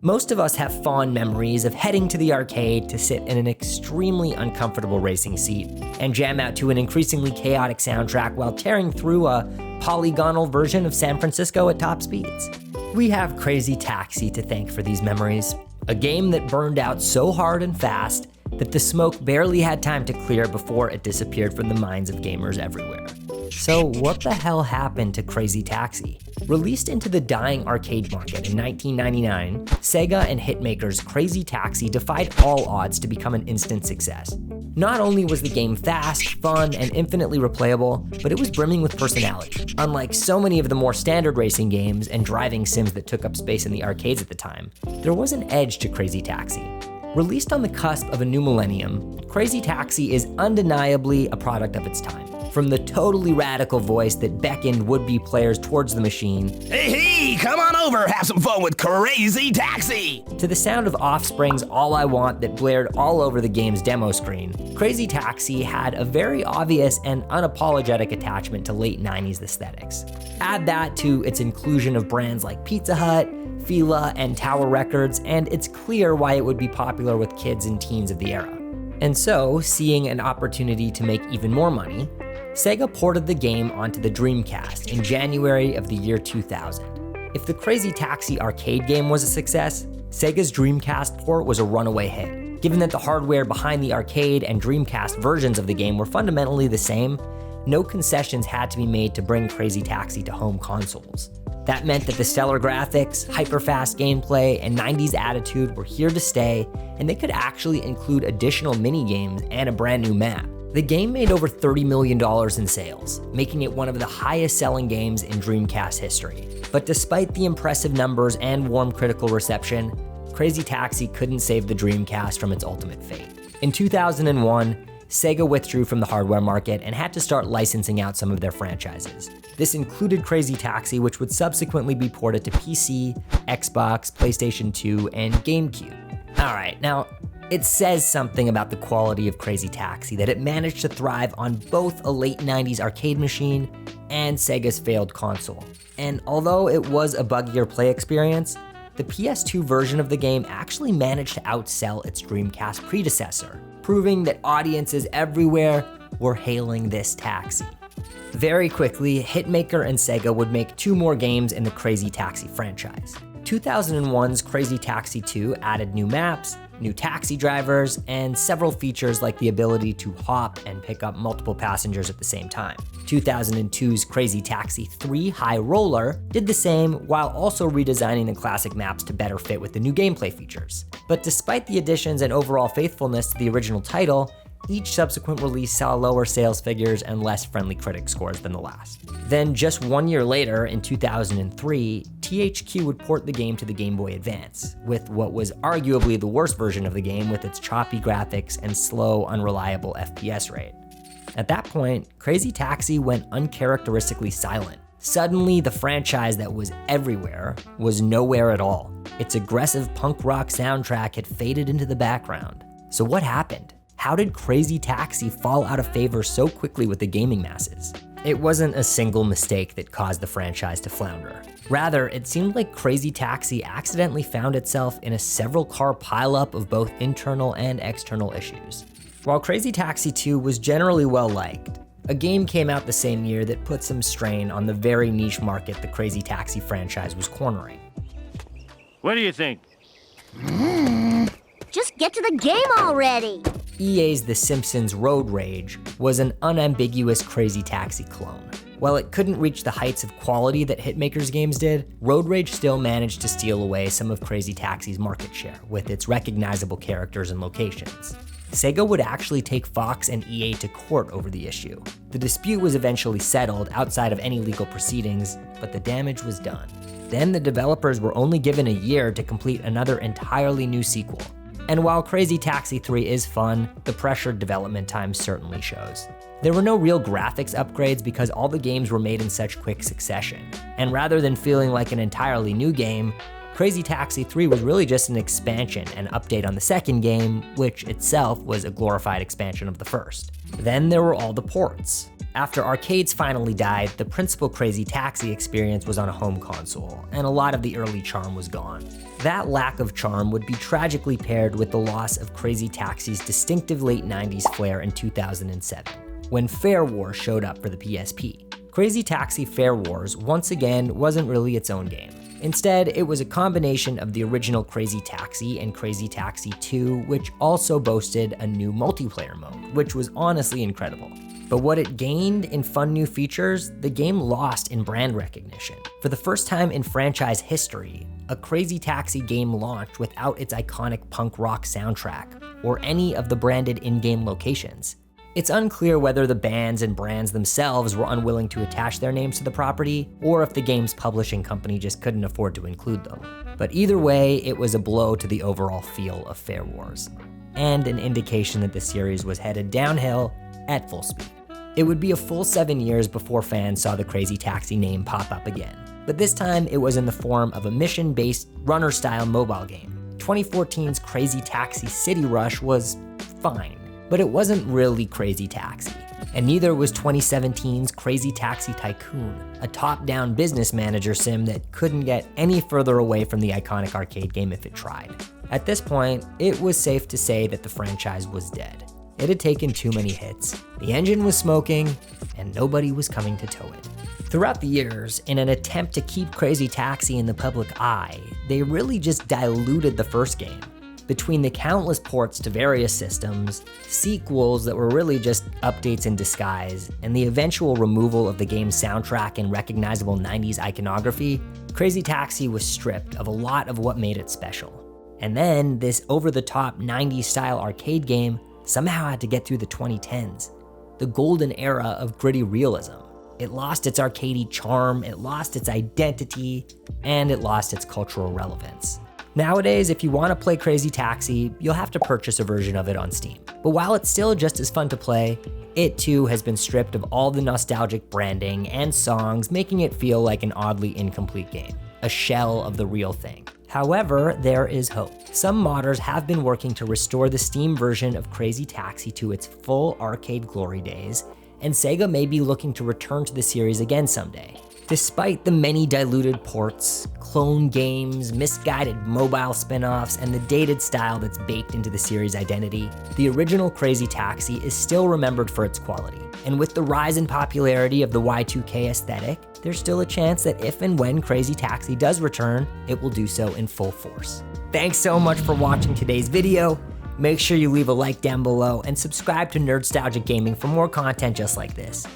Most of us have fond memories of heading to the arcade to sit in an extremely uncomfortable racing seat and jam out to an increasingly chaotic soundtrack while tearing through a polygonal version of San Francisco at top speeds. We have Crazy Taxi to thank for these memories, a game that burned out so hard and fast that the smoke barely had time to clear before it disappeared from the minds of gamers everywhere. So what the hell happened to Crazy Taxi? Released into the dying arcade market in 1999, Sega and hitmakers Crazy Taxi defied all odds to become an instant success. Not only was the game fast, fun, and infinitely replayable, but it was brimming with personality. Unlike so many of the more standard racing games and driving sims that took up space in the arcades at the time, there was an edge to Crazy Taxi. Released on the cusp of a new millennium, Crazy Taxi is undeniably a product of its time. From the totally radical voice that beckoned would-be players towards the machine, Hey, come on over, have some fun with Crazy Taxi! To the sound of Offspring's All I Want that blared all over the game's demo screen, Crazy Taxi had a very obvious and unapologetic attachment to late 90s aesthetics. Add that to its inclusion of brands like Pizza Hut, Fila, and Tower Records, and it's clear why it would be popular with kids and teens of the era. And so, seeing an opportunity to make even more money, Sega ported the game onto the Dreamcast in January of the year 2000. If the Crazy Taxi arcade game was a success, Sega's Dreamcast port was a runaway hit. Given that the hardware behind the arcade and Dreamcast versions of the game were fundamentally the same, no concessions had to be made to bring Crazy Taxi to home consoles. That meant that the stellar graphics, hyper-fast gameplay, and 90s attitude were here to stay, and they could actually include additional mini-games and a brand new map. The game made over $30 million in sales, making it one of the highest-selling games in Dreamcast history. But despite the impressive numbers and warm critical reception, Crazy Taxi couldn't save the Dreamcast from its ultimate fate. In 2001, Sega withdrew from the hardware market and had to start licensing out some of their franchises. This included Crazy Taxi, which would subsequently be ported to PC, Xbox, PlayStation 2, and GameCube. Alright, now, it says something about the quality of Crazy Taxi that it managed to thrive on both a late 90s arcade machine and Sega's failed console. And although it was a buggier play experience, the PS2 version of the game actually managed to outsell its Dreamcast predecessor, proving that audiences everywhere were hailing this taxi. Very quickly, Hitmaker and Sega would make 2 more games in the Crazy Taxi franchise. 2001's Crazy Taxi 2 added new maps, new taxi drivers, and several features like the ability to hop and pick up multiple passengers at the same time. 2002's Crazy Taxi 3 High Roller did the same while also redesigning the classic maps to better fit with the new gameplay features. But despite the additions and overall faithfulness to the original title, each subsequent release saw lower sales figures and less friendly critic scores than the last. Then just 1 year later, in 2003, THQ would port the game to the Game Boy Advance, with what was arguably the worst version of the game with its choppy graphics and slow, unreliable FPS rate. At that point, Crazy Taxi went uncharacteristically silent. Suddenly, the franchise that was everywhere was nowhere at all. Its aggressive punk rock soundtrack had faded into the background. So what happened? How did Crazy Taxi fall out of favor so quickly with the gaming masses? It wasn't a single mistake that caused the franchise to flounder. Rather, it seemed like Crazy Taxi accidentally found itself in a several-car pileup of both internal and external issues. While Crazy Taxi 2 was generally well-liked, a game came out the same year that put some strain on the very niche market the Crazy Taxi franchise was cornering. What do you think? Just get to the game already! EA's The Simpsons Road Rage was an unambiguous Crazy Taxi clone. While it couldn't reach the heights of quality that Hitmaker's games did, Road Rage still managed to steal away some of Crazy Taxi's market share with its recognizable characters and locations. Sega would actually take Fox and EA to court over the issue. The dispute was eventually settled outside of any legal proceedings, but the damage was done. Then the developers were only given a year to complete another entirely new sequel. And while Crazy Taxi 3 is fun, the pressured development time certainly shows. There were no real graphics upgrades because all the games were made in such quick succession. And rather than feeling like an entirely new game, Crazy Taxi 3 was really just an expansion and update on the second game, which itself was a glorified expansion of the first. Then there were all the ports. After arcades finally died, the principal Crazy Taxi experience was on a home console, and a lot of the early charm was gone. That lack of charm would be tragically paired with the loss of Crazy Taxi's distinctive late 90s flair in 2007, when Fair Wars showed up for the PSP. Crazy Taxi Fair Wars, once again, wasn't really its own game. Instead, it was a combination of the original Crazy Taxi and Crazy Taxi 2, which also boasted a new multiplayer mode, which was honestly incredible. But what it gained in fun new features, the game lost in brand recognition. For the first time in franchise history, a Crazy Taxi game launched without its iconic punk rock soundtrack, or any of the branded in-game locations. It's unclear whether the bands and brands themselves were unwilling to attach their names to the property, or if the game's publishing company just couldn't afford to include them. But either way, it was a blow to the overall feel of Fair Wars, and an indication that the series was headed downhill at full speed. It would be a full 7 years before fans saw the Crazy Taxi name pop up again, but this time it was in the form of a mission-based runner-style mobile game. 2014's Crazy Taxi City Rush was fine, but it wasn't really Crazy Taxi, and neither was 2017's Crazy Taxi Tycoon, a top-down business manager sim that couldn't get any further away from the iconic arcade game if it tried. At this point, it was safe to say that the franchise was dead. It had taken too many hits, the engine was smoking, and nobody was coming to tow it. Throughout the years, in an attempt to keep Crazy Taxi in the public eye, they really just diluted the first game. Between the countless ports to various systems, sequels that were really just updates in disguise, and the eventual removal of the game's soundtrack and recognizable 90s iconography, Crazy Taxi was stripped of a lot of what made it special. And then, this over-the-top 90s style arcade game somehow had to get through the 2010s, the golden era of gritty realism. It lost its arcadey charm, it lost its identity, and it lost its cultural relevance. Nowadays, if you want to play Crazy Taxi, you'll have to purchase a version of it on Steam. But while it's still just as fun to play, it too has been stripped of all the nostalgic branding and songs, making it feel like an oddly incomplete game, a shell of the real thing. However, there is hope. Some modders have been working to restore the Steam version of Crazy Taxi to its full arcade glory days, and Sega may be looking to return to the series again someday. Despite the many diluted ports, clone games, misguided mobile spin-offs, and the dated style that's baked into the series' identity, the original Crazy Taxi is still remembered for its quality. And with the rise in popularity of the Y2K aesthetic, there's still a chance that if and when Crazy Taxi does return, it will do so in full force. Thanks so much for watching today's video. Make sure you leave a like down below and subscribe to Nerdstalgic Gaming for more content just like this.